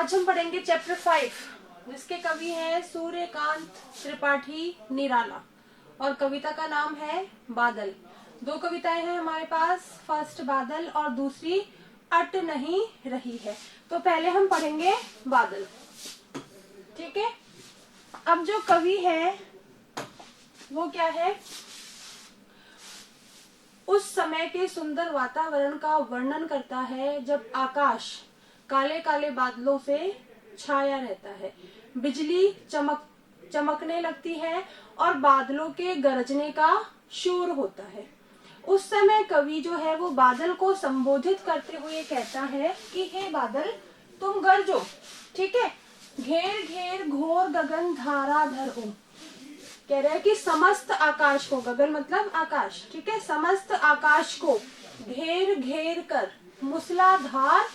आज हम पढ़ेंगे चैप्टर 5, जिसके कवि हैं सूर्यकांत त्रिपाठी निराला और कविता का नाम है बादल। दो कविताएं हैं हमारे पास, फर्स्ट बादल और दूसरी अट नहीं रही है। तो पहले हम पढ़ेंगे बादल, ठीक है। अब जो कवि है वो क्या है, उस समय के सुंदर वातावरण का वर्णन करता है जब आकाश काले काले बादलों से छाया रहता है, बिजली चमकने लगती है और बादलों के गरजने का शोर होता है। उस समय कवि जो है वो बादल को संबोधित करते हुए कहता है कि हे बादल तुम गरजो, ठीक है। घेर घेर घोर गगन धाराधर हो, कह रहे हैं कि समस्त आकाश को, गगन मतलब आकाश, ठीक है, समस्त आकाश को घेर घेर कर मूसलाधार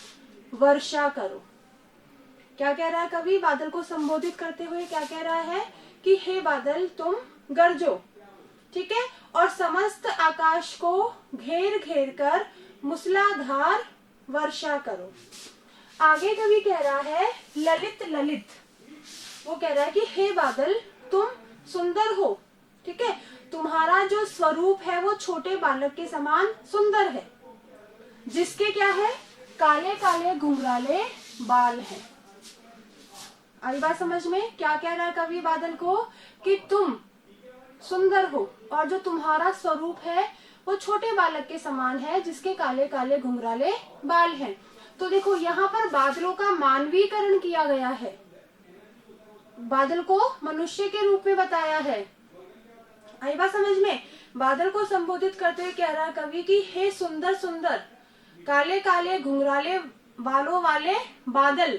वर्षा करो। क्या कह रहा है कवि बादल को संबोधित करते हुए, क्या कह रहा है कि हे बादल तुम गरजो, ठीक है, और समस्त आकाश को घेर घेर कर मूसलाधार वर्षा करो। आगे कवि कह रहा है ललित ललित, वो कह रहा है कि हे बादल तुम सुंदर हो, ठीक है, तुम्हारा जो स्वरूप है वो छोटे बालक के समान सुंदर है, जिसके क्या है काले काले घुंघराले बाल हैं। आई बात समझ में? क्या कह रहा है कवि बादल को कि तुम सुंदर हो और जो तुम्हारा स्वरूप है वो छोटे बालक के समान है, जिसके काले काले घुंघराले बाल हैं। तो देखो यहाँ पर बादलों का मानवीकरण किया गया है, बादल को मनुष्य के रूप में बताया है। आई बात समझ में? बादल को संबोधित करते हुए कह रहा है कवि कि हे सुंदर सुंदर काले काले घुंघराले बालों वाले बादल,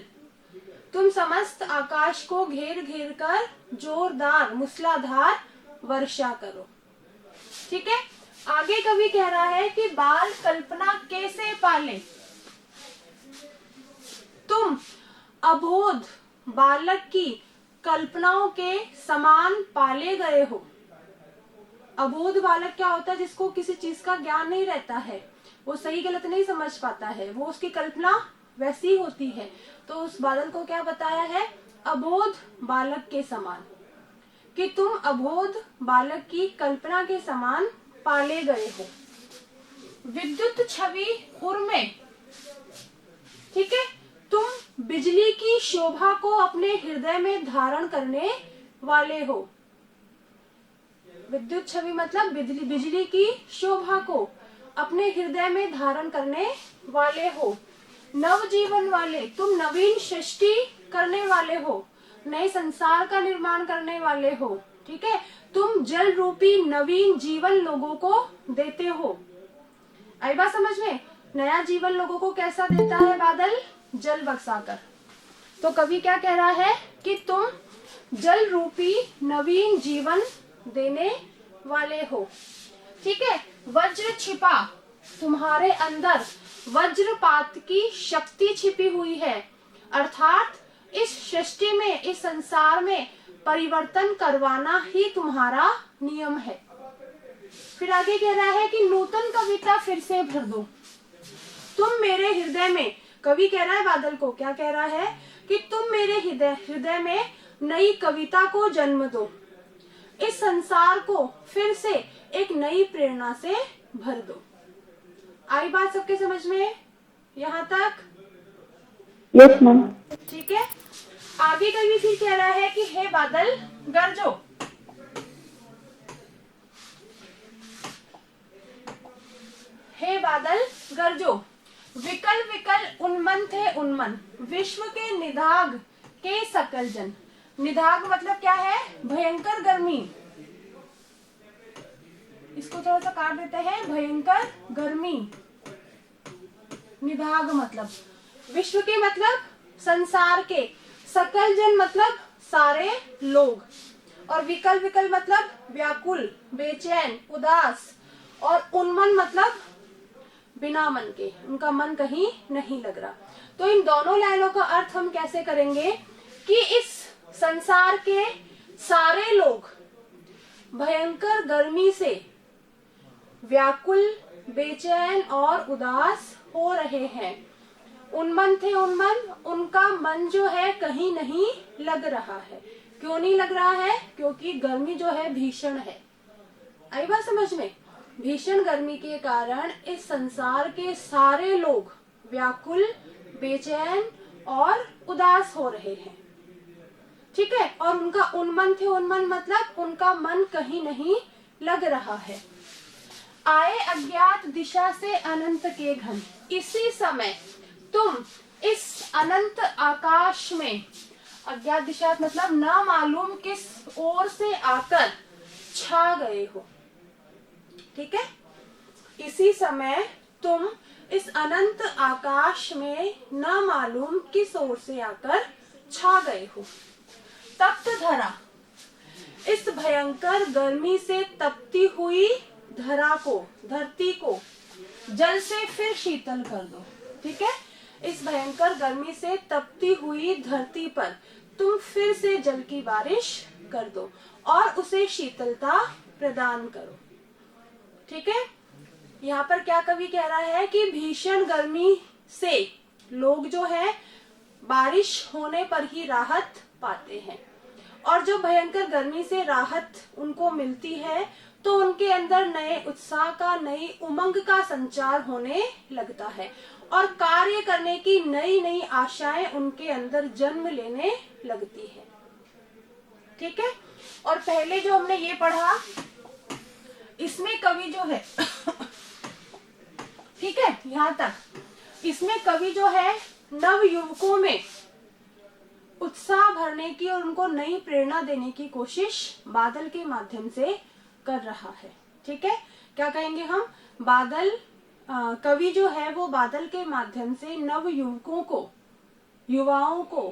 तुम समस्त आकाश को घेर घेर कर जोरदार मूसलाधार वर्षा करो, ठीक है। आगे कवि कह रहा है कि बाल कल्पना कैसे पाले, तुम अबोध बालक की कल्पनाओं के समान पाले गए हो। अबोध बालक क्या होता है? जिसको किसी चीज का ज्ञान नहीं रहता है, वो सही गलत नहीं समझ पाता है, वो उसकी कल्पना वैसी होती है। तो उस बादल को क्या बताया है? अबोध बालक के समान, कि तुम अबोध बालक की कल्पना के समान पाले गए हो। विद्युत छवि उर्मे, ठीक है, तुम बिजली की शोभा को अपने हृदय में धारण करने वाले हो। विद्युत छवि मतलब बिजली की शोभा को अपने हृदय में धारण करने वाले हो। नव जीवन वाले, तुम नवीन सृष्टि करने वाले हो, नए संसार का निर्माण करने वाले हो, ठीक है। तुम जल रूपी नवीन जीवन लोगों को देते हो। आई बात समझ में? नया जीवन लोगों को कैसा देता है बादल? जल बरसाकर। तो कवि क्या कह रहा है कि तुम जल रूपी नवीन जीवन देने वाले हो, ठीक है। वज्र छिपा, तुम्हारे अंदर वज्रपात की शक्ति छिपी हुई है, अर्थात इस सृष्टि में, इस संसार में परिवर्तन करवाना ही तुम्हारा नियम है। फिर आगे कह रहा है कि नूतन कविता फिर से भर दो, तुम मेरे हृदय में, कवि कह रहा है बादल को, क्या कह रहा है कि तुम मेरे हृदय में नई कविता को जन्म दो, इस संसार को फिर से एक नई प्रेरणा से भर दो। आई बात सबके समझ में यहाँ तक? Yes ma'am. ठीक है। आगे कवि फिर कह रहा है कि हे बादल गरजो, हे बादल गरजो, विकल विकल उन्मन थे उन्मन, विश्व के निदाग के सकल जन। निदाग मतलब क्या है? भयंकर गर्मी, इसको थोड़ा सा काट देते हैं, भयंकर गर्मी। निदाग मतलब विश्व के, मतलब संसार के, सकल जन मतलब सारे लोग, और विकल विकल मतलब व्याकुल, बेचैन, उदास, और उन्मन मतलब बिना मन के, उनका मन कहीं नहीं लग रहा। तो इन दोनों लाइनों का अर्थ हम कैसे करेंगे कि इस संसार के सारे लोग भयंकर गर्मी से व्याकुल, बेचैन और उदास हो रहे हैं, उन्मन थे उन्मन, उनका मन जो है कहीं नहीं लग रहा है। क्यों नहीं लग रहा है? क्योंकि गर्मी जो है भीषण है। आई बात समझ में? भीषण गर्मी के कारण इस संसार के सारे लोग व्याकुल, बेचैन और उदास हो रहे हैं। ठीक है, और उनका उन्मन थे उन्मन मतलब उनका मन कहीं नहीं लग रहा है। आए अज्ञात दिशा से अनंत के घन, इसी समय तुम इस अनंत आकाश में, अज्ञात दिशा मतलब न मालूम किस ओर से आकर छा गए हो। ठीक है, इसी समय तुम इस अनंत आकाश में न मालूम किस ओर से आकर छा गए हो। तप्त धरा, इस भयंकर गर्मी से तपती हुई धरा को, धरती को जल से फिर शीतल कर दो। ठीक है, इस भयंकर गर्मी से तपती हुई धरती पर तुम फिर से जल की बारिश कर दो और उसे शीतलता प्रदान करो। ठीक है, यहाँ पर क्या कवि कह रहा है कि भीषण गर्मी से लोग जो है बारिश होने पर ही राहत पाते हैं, और जो भयंकर गर्मी से राहत उनको मिलती है तो उनके अंदर नए उत्साह का, नई उमंग का संचार होने लगता है और कार्य करने की नई नई आशाएं उनके अंदर जन्म लेने लगती है। ठीक है, और पहले जो हमने ये पढ़ा इसमें कवि जो है ठीक है, यहाँ तक इसमें कवि जो है नव युवकों में उत्साह भरने की और उनको नई प्रेरणा देने की कोशिश बादल के माध्यम से कर रहा है। ठीक है, क्या कहेंगे हम? बादल, कवि जो है वो बादल के माध्यम से नव युवकों को, युवाओं को,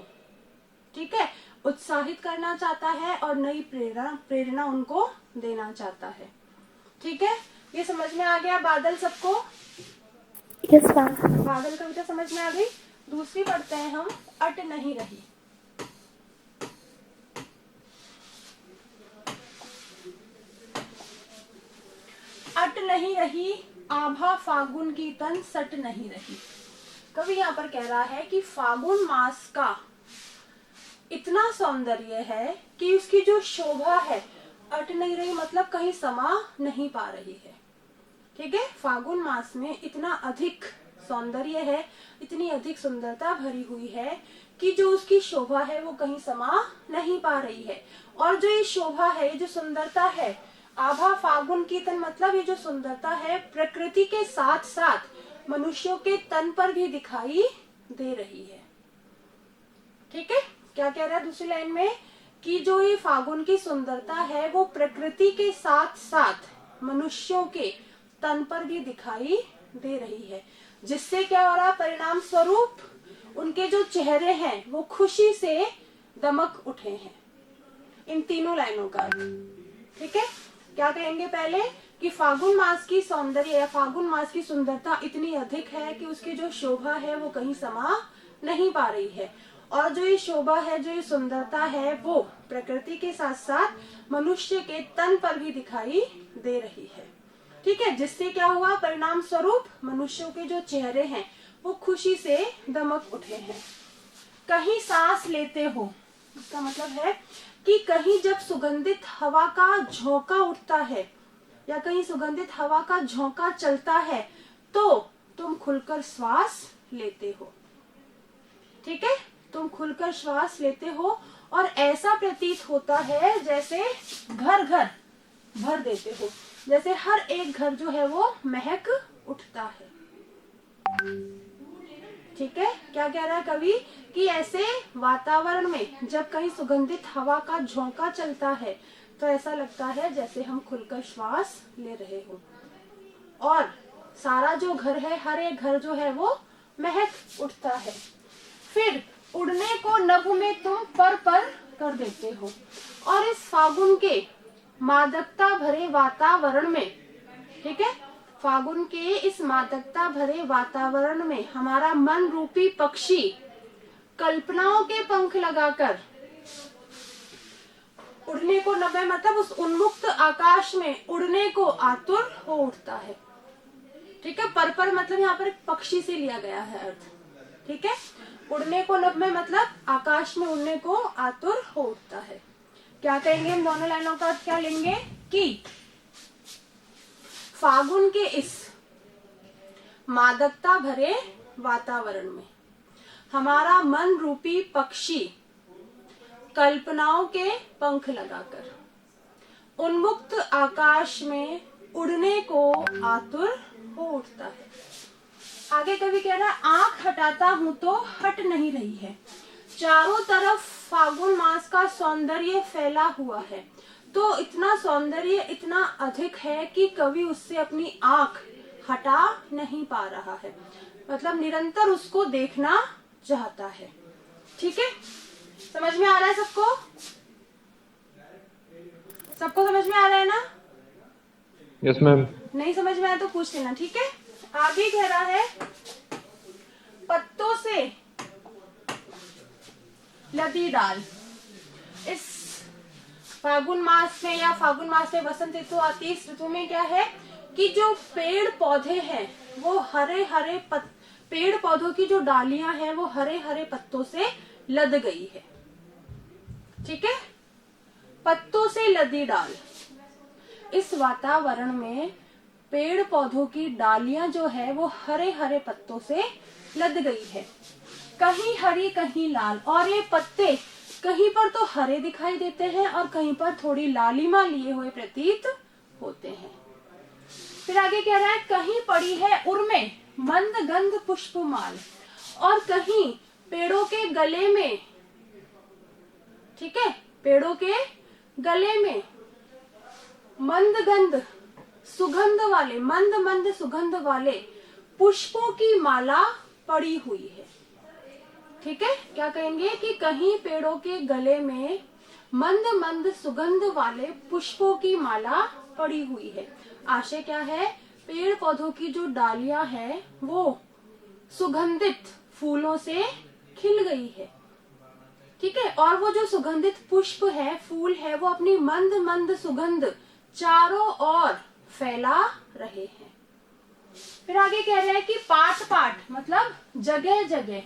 ठीक है, उत्साहित करना चाहता है और नई प्रेरणा उनको देना चाहता है। ठीक है, ये समझ में आ गया बादल सबको? Yes ma'am. बादल कविता समझ में आ गई। दूसरी पढ़ते हैं हम, अट नहीं रही। अट नहीं रही आभा फागुन की तन सट नहीं रही। कवि यहाँ पर कह रहा है कि फागुन मास का इतना सौंदर्य है कि उसकी जो शोभा है अट नहीं रही, मतलब कहीं समा नहीं पा रही है। ठीक है, फागुन मास में इतना अधिक सौंदर्य है, इतनी अधिक सुंदरता भरी हुई है कि जो उसकी शोभा है वो कहीं समा नहीं पा रही है। और जो ये शोभा है, ये जो सुंदरता है, आभा फागुन की तन मतलब ये जो सुंदरता है प्रकृति के साथ साथ मनुष्यों के तन पर भी दिखाई दे रही है। ठीक है, क्या कह रहा है दूसरी लाइन में कि जो ये फागुन की सुंदरता है वो प्रकृति के साथ साथ मनुष्यों के तन पर भी दिखाई दे रही है, जिससे क्या हो रहा है? परिणाम स्वरूप उनके जो चेहरे हैं वो खुशी से दमक उठे हैं। इन तीनों लाइनों का। ठीक है, क्या कहेंगे पहले कि फागुन मास की सौंदर्य या फागुन मास की सुंदरता इतनी अधिक है कि उसकी जो शोभा है वो कहीं समा नहीं पा रही है, और जो ये शोभा है, जो ये सुंदरता है वो प्रकृति के साथ साथ मनुष्य के तन पर भी दिखाई दे रही है। ठीक है, जिससे क्या हुआ? परिणाम स्वरूप मनुष्यों के जो चेहरे हैं वो खुशी से दमक उठे हैं। कहीं सांस लेते हो, इसका मतलब है कि कहीं जब सुगंधित हवा का झोंका उठता है या कहीं सुगंधित हवा का झोंका चलता है तो तुम खुलकर श्वास लेते हो। ठीक है, तुम खुलकर श्वास लेते हो और ऐसा प्रतीत होता है जैसे घर घर भर देते हो, जैसे हर एक घर जो है वो महक उठता है। ठीक है, क्या कह रहा है कवि कि ऐसे वातावरण में जब कहीं सुगंधित हवा का झोंका चलता है तो ऐसा लगता है जैसे हम खुलकर श्वास ले रहे हो, और सारा जो घर है, हर एक घर जो है वो महक उठता है। फिर उड़ने को नभ में तुम पर कर देते हो, और इस फागुन के मादकता भरे वातावरण में, ठीक है, फागुन के इस मादकता भरे वातावरण में हमारा मन रूपी पक्षी कल्पनाओं के पंख लगाकर उड़ने को नभे मतलब उस उन्मुक्त आकाश में उड़ने को आतुर हो उठता है। ठीक है, पर मतलब यहाँ पर पक्षी से लिया गया है अर्थ। ठीक है। उड़ने को नभ में मतलब आकाश में उड़ने को आतुर हो उठता है। क्या कहेंगे हम दोनों लाइनों का अर्थ क्या लेंगे कि फागुन के इस मादकता भरे वातावरण में हमारा मन रूपी पक्षी कल्पनाओं के पंख लगाकर उन्मुक्त आकाश में उड़ने को आतुर हो उठता है। आगे कवि कह रहा है आंख हटाता हूं तो हट नहीं रही है, चारों तरफ फागुन मास का सौंदर्य फैला हुआ है। तो इतना सौंदर्य इतना अधिक है कि कवि उससे अपनी आंख हटा नहीं पा रहा है, मतलब निरंतर उसको देखना चाहता है। ठीक है, समझ में आ रहा है सबको? सबको समझ में आ रहा है ना? Yes ma'am. नहीं समझ में आया तो पूछ लेना। ठीक है, आगे कह रहा है पत्तों से लदी डाल। इस फागुन मास में या फागुन मास में वसंत ऋतु आती है, इस ऋतु में क्या है कि जो पेड़ पौधे हैं वो हरे हरे पेड़ पौधों की जो डालियां हैं वो हरे हरे पत्तों से लद गई है। ठीक है, पत्तों से लदी डाल। इस वातावरण में पेड़ पौधों की डालियां जो है वो हरे हरे पत्तों से लद गई है, कहीं हरी कहीं लाल। और ये पत्ते कहीं पर तो हरे दिखाई देते हैं और कहीं पर थोड़ी लालिमा लिए हुए प्रतीत होते हैं। फिर आगे कह रहा है कहीं पड़ी है उर्मे मंद गंध पुष्पमाल, और कहीं पेड़ों के गले में, ठीक है, पेड़ों के गले में मंद गंध सुगंध वाले, मंद मंद सुगंध वाले पुष्पों की माला पड़ी हुई है। ठीक है, क्या कहेंगे कि कहीं पेड़ों के गले में मंद मंद सुगंध वाले पुष्पों की माला पड़ी हुई है। आशय क्या है, पेड़ पौधों की जो डालियां है वो सुगंधित फूलों से खिल गई है। ठीक है, और वो जो सुगंधित पुष्प है, फूल है, वो अपनी मंद मंद सुगंध चारों ओर फैला रहे हैं। फिर आगे कह रहे हैं कि पाठ पाठ मतलब जगह जगह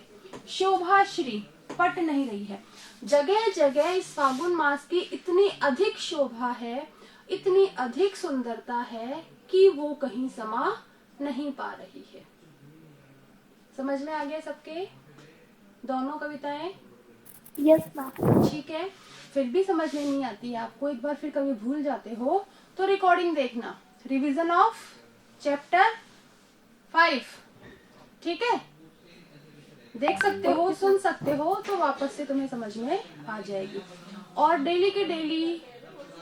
शोभाश्री पट नहीं रही है। जगह जगह इस फागुन मास की इतनी अधिक शोभा है, इतनी अधिक सुंदरता है कि वो कहीं समा नहीं पा रही है। समझ में आ गया सबके दोनों कविताएं? Yes ma'am. ठीक है, फिर भी समझ में नहीं आती है आपको, एक बार फिर कभी भूल जाते हो तो रिकॉर्डिंग देखना, रिवीजन ऑफ चैप्टर 5। ठीक है, देख सकते हो, सुन सकते हो, तो वापस से तुम्हें समझ में आ जाएगी। और डेली के डेली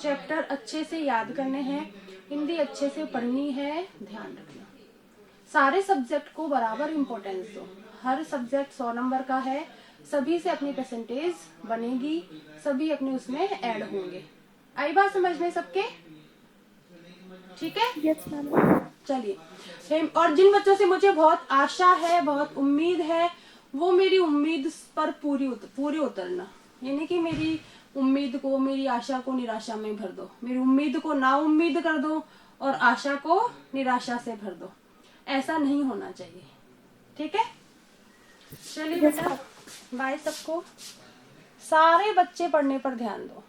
चैप्टर अच्छे से याद करने हैं, हिंदी अच्छे से पढ़नी है, ध्यान रखना। सारे सब्जेक्ट को बराबर इम्पोर्टेंस दो, हर सब्जेक्ट 100 नंबर का है, सभी से अपनी परसेंटेज बनेगी, सभी अपने उसमें ऐड होंगे। आई बात समझ में सबके? ठीक है, यस मैम। चलिए। और जिन बच्चों से मुझे बहुत आशा है, बहुत उम्मीद है, वो मेरी उम्मीद पर पूरी उतरना, यानी कि मेरी उम्मीद को, मेरी आशा को निराशा में भर दो, मेरी उम्मीद को ना उम्मीद कर दो और आशा को निराशा से भर दो। ऐसा नहीं होना चाहिए। ठीक है, चलिए बेटा, बाय सबको। सारे बच्चे पढ़ने पर ध्यान दो।